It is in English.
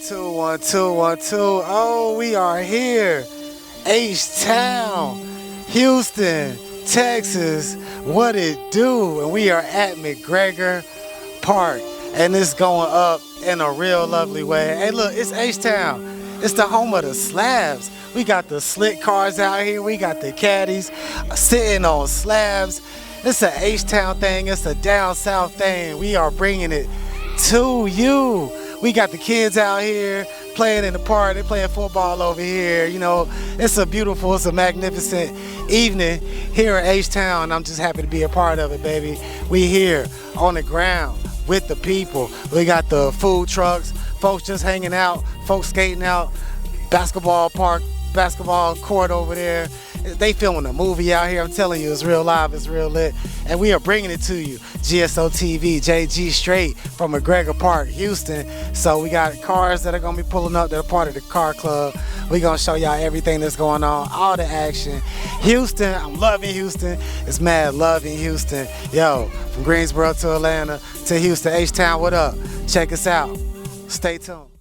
two, 1 2 1 2. Oh, we are here. H-Town, Houston, Texas. What it do? And we are at MacGregor Park. And it's going up in a real lovely way. Hey, look, it's H-Town. It's the home of the slabs. We got the slick cars out here. We got the caddies sitting on slabs. It's a H-Town thing. It's a down south thing. We are bringing it to you. We got the kids out here playing in the park. They're playing football over here. You know, it's a magnificent evening here in H-Town. I'm just happy to be a part of it, baby. We here on the ground with the people. We got the food trucks, folks just hanging out, folks skating out, basketball park, basketball court over there. They filming a movie out here. I'm telling you, it's real live, it's real lit. And we are bringing it to you. GSO TV, JG straight from MacGregor Park, Houston. So we got cars that are gonna be pulling up that are part of the car club. We're gonna show y'all everything that's going on, all the action. Houston, I'm loving Houston. It's mad love in Houston. Yo, from Greensboro to Atlanta to Houston, H-Town, what up? Check us out. Stay tuned.